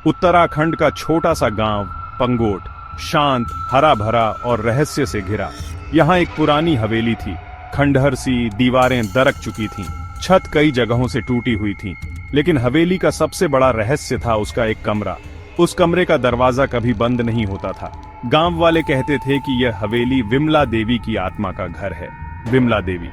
उत्तराखंड का छोटा सा गांव पंगोट, शांत, हरा भरा और रहस्य से घिरा। यहाँ एक पुरानी हवेली थी। खंडहर सी दीवारें दरक चुकी थीं, छत कई जगहों से टूटी हुई थी। लेकिन हवेली का सबसे बड़ा रहस्य था उसका एक कमरा। उस कमरे का दरवाजा कभी बंद नहीं होता था। गांव वाले कहते थे कि यह हवेली विमला देवी की आत्मा का घर है। विमला देवी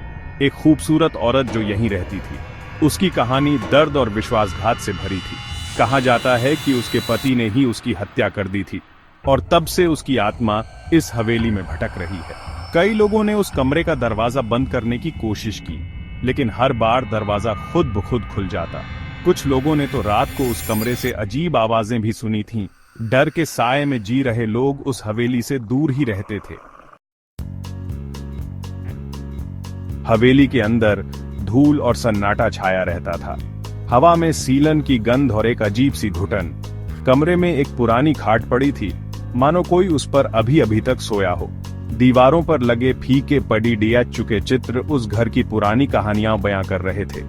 एक खूबसूरत औरत जो यहीं रहती थी। उसकी कहानी दर्द और विश्वासघात से भरी थी। कहा जाता है कि उसके पति ने ही उसकी हत्या कर दी थी और तब से उसकी आत्मा इस हवेली में भटक रही है। कई लोगों ने उस कमरे का दरवाजा बंद करने की कोशिश की, लेकिन हर बार दरवाजा खुद ब खुद खुल जाता। कुछ लोगों ने तो रात को उस कमरे से अजीब आवाजें भी सुनी थीं। डर के साए में जी रहे लोग उस हवेली से दूर ही रहते थे। हवेली के अंदर धूल और सन्नाटा छाया रहता था। हवा में सीलन की गंध और एक अजीब सी घुटन। कमरे में एक पुरानी खाट पड़ी थी, मानो कोई उस पर अभी अभी तक सोया हो। दीवारों पर लगे फीके पड़ी डिया चुके चित्र उस घर की पुरानी कहानियां बयां कर रहे थे।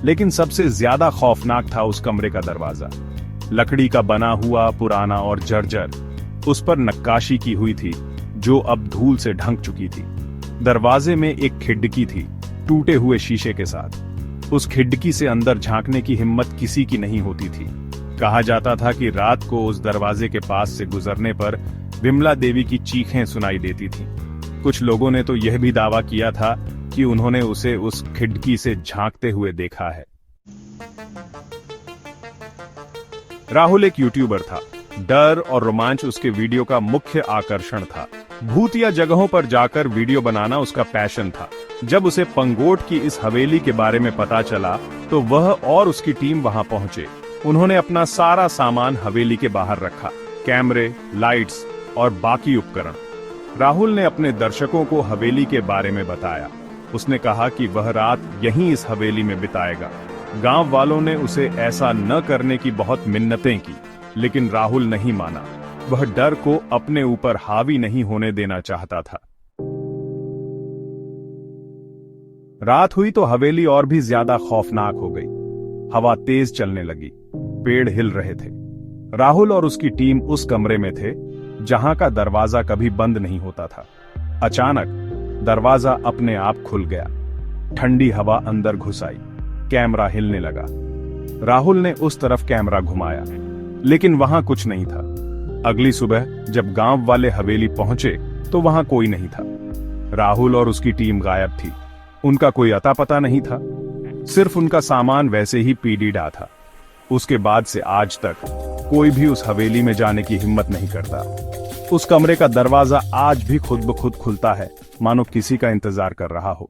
लेकिन सबसे ज्यादा खौफनाक था उस कमरे का दरवाजा। लकड़ी का बना हुआ, पुराना और जर्जर। उस पर नक्काशी की हुई थी जो अब धूल से ढंक चुकी थी। दरवाजे में एक खिड़की थी, टूटे हुए शीशे के साथ। उस खिड़की से अंदर झांकने की हिम्मत किसी की नहीं होती थी। कहा जाता था कि रात को उस दरवाजे के पास से गुजरने पर विमला देवी की चीखें सुनाई देती थीं। कुछ लोगों ने तो यह भी दावा किया था कि उन्होंने उसे उस खिड़की से झांकते हुए देखा है। राहुल एक यूट्यूबर था। डर और रोमांच उसके वीडियो का मुख्य आकर्षण था। भूतिया जगहों पर जाकर वीडियो बनाना उसका पैशन था। जब उसे पंगोट की इस हवेली के बारे में पता चला तो वह और उसकी टीम वहां पहुंचे। उन्होंने अपना सारा सामान हवेली के बाहर रखा, कैमरे, लाइट्स और बाकी उपकरण। राहुल ने अपने दर्शकों को हवेली के बारे में बताया। उसने कहा कि वह रात यहीं इस हवेली में बिताएगा। गांव वालों ने उसे ऐसा न करने की बहुत मिन्नतें की, लेकिन राहुल नहीं माना। वह डर को अपने ऊपर हावी नहीं होने देना चाहता था। रात हुई तो हवेली और भी ज्यादा खौफनाक हो गई। हवा तेज चलने लगी, पेड़ हिल रहे थे। राहुल और उसकी टीम उस कमरे में थे जहां का दरवाजा कभी बंद नहीं होता था। अचानक दरवाजा अपने आप खुल गया। ठंडी हवा अंदर घुस आई। कैमरा हिलने लगा। राहुल ने उस तरफ कैमरा घुमाया, लेकिन वहां कुछ नहीं था। अगली सुबह जब गांव वाले हवेली पहुंचे तो वहां कोई नहीं था। राहुल और उसकी टीम गायब थी। उनका कोई अता पता नहीं था। सिर्फ उनका सामान वैसे ही पीडीडा था। उसके बाद से आज तक कोई भी उस हवेली में जाने की हिम्मत नहीं करता। उस कमरे का दरवाजा आज भी खुद ब खुद खुलता है, मानो किसी का इंतजार कर रहा हो।